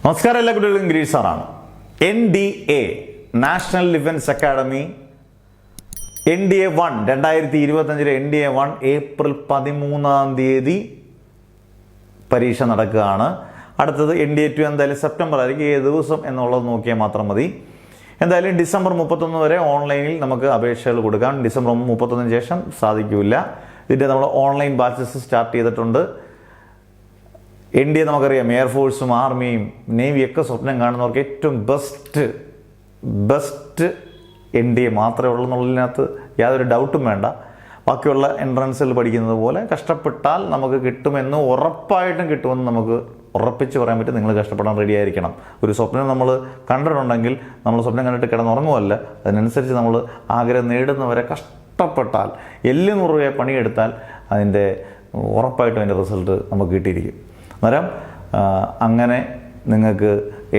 നമസ്കാരം, എല്ലാ കുട്ടികൾക്കും ഗിരീഷ് സാറാണ്. NDA national defence academy NDA 1 2025 NDA 1 April 13 പരീക്ഷ നടക്കുകയാണ്. അടുത്തത് NDA 2 എന്തായാലും സെപ്റ്റംബർ ആയിരിക്കും. ഏത് ദിവസം എന്നുള്ളത് നോക്കിയാൽ മാത്രം മതി. എന്തായാലും ഡിസംബർ 31 വരെ ഓൺലൈനിൽ നമുക്ക് അപേക്ഷകൾ കൊടുക്കാം. ഡിസംബർ 31 ശേഷം സാധിക്കില്ല. ഇതിൻ്റെ നമ്മൾ ഓൺലൈൻ ബാച്ചസ് സ്റ്റാർട്ട് ചെയ്തിട്ടുണ്ട്. NDA നമുക്കറിയാം, എയർഫോഴ്സും ആർമിയും നേവിയൊക്കെ സ്വപ്നം കാണുന്നവർക്ക് ഏറ്റവും ബെസ്റ്റ് NDA മാത്രമേ ഉള്ളൂ എന്നുള്ളതിനകത്ത് യാതൊരു ഡൗട്ടും വേണ്ട. ബാക്കിയുള്ള എൻട്രൻസിൽ പഠിക്കുന്നത് പോലെ കഷ്ടപ്പെട്ടാൽ നമുക്ക് കിട്ടുമെന്ന് ഉറപ്പായിട്ടും കിട്ടുമെന്ന് നമുക്ക് ഉറപ്പിച്ച് പറയാൻ പറ്റും. നിങ്ങൾ കഷ്ടപ്പെടാൻ റെഡി ആയിരിക്കണം. ഒരു സ്വപ്നം നമ്മൾ കണ്ടിട്ടുണ്ടെങ്കിൽ നമ്മൾ സ്വപ്നം കണ്ടിട്ട് കിടന്നുറങ്ങുമല്ല, അതിനനുസരിച്ച് നമ്മൾ ആഗ്രഹം നേടുന്നവരെ കഷ്ടപ്പെട്ടാൽ 700 രൂപ പണിയെടുത്താൽ അതിൻ്റെ ഉറപ്പായിട്ടും അതിൻ്റെ റിസൾട്ട് നമുക്ക് കിട്ടിയിരിക്കും. അന്നേരം അങ്ങനെ നിങ്ങൾക്ക്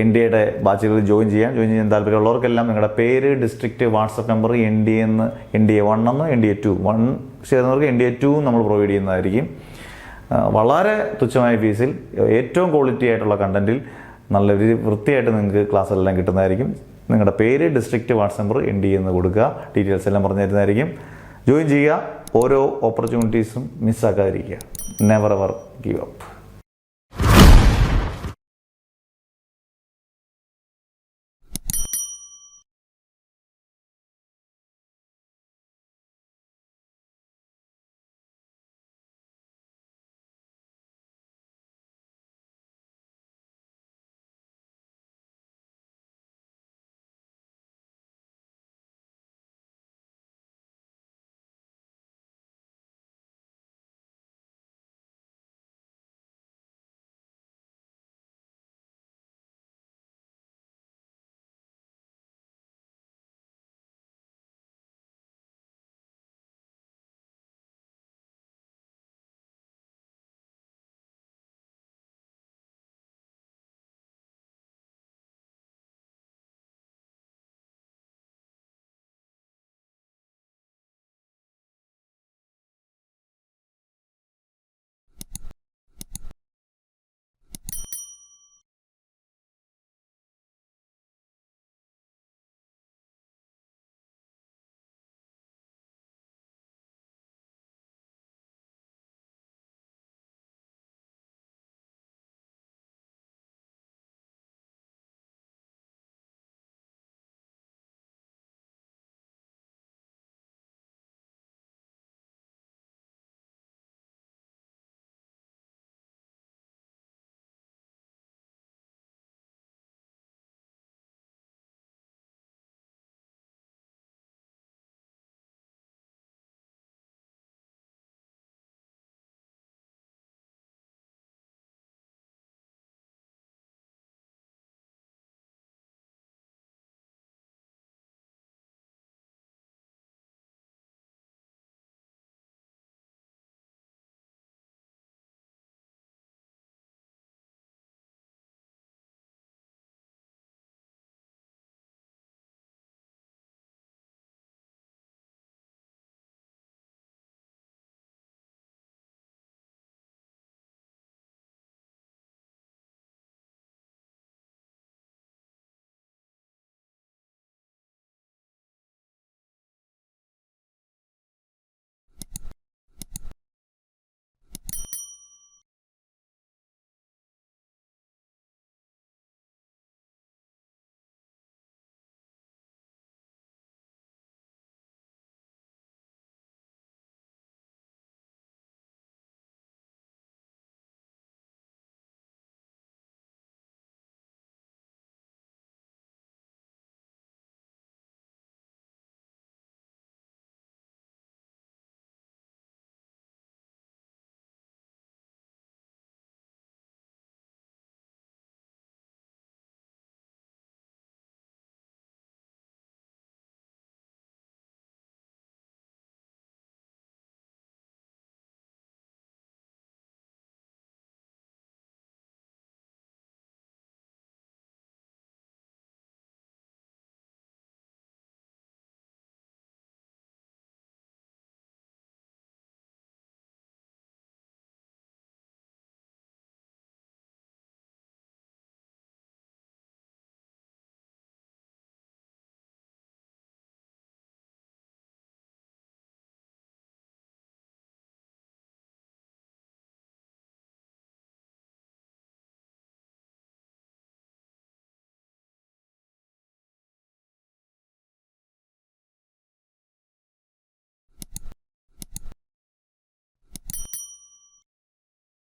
NDAയുടെ ബാച്ചുകളിൽ ജോയിൻ ചെയ്യാൻ താല്പര്യമുള്ളവർക്കെല്ലാം നിങ്ങളുടെ പേര്, ഡിസ്ട്രിക്റ്റ്, വാട്സപ്പ് നമ്പർ, NDA 1 എന്ന് NDA 2 1 ചേർന്നവർക്ക് NDA 2 നമ്മൾ പ്രൊവൈഡ് ചെയ്യുന്നതായിരിക്കും. വളരെ തുച്ഛമായ ഫീസിൽ ഏറ്റവും ക്വാളിറ്റി ആയിട്ടുള്ള കണ്ടൻറ്റിൽ നല്ല വൃത്തിയായിട്ട് നിങ്ങൾക്ക് ക്ലാസ്സെല്ലാം കിട്ടുന്നതായിരിക്കും. നിങ്ങളുടെ പേര്, ഡിസ്ട്രിക്റ്റ്, വാട്സപ്പ് നമ്പർ NDA എന്ന് കൊടുക്കുക. ഡീറ്റെയിൽസ് എല്ലാം പറഞ്ഞു തരുന്നതായിരിക്കും. ജോയിൻ ചെയ്യുക. ഓരോ ഓപ്പർച്യൂണിറ്റീസും മിസ്സാക്കാതിരിക്കുക. Never ever give up.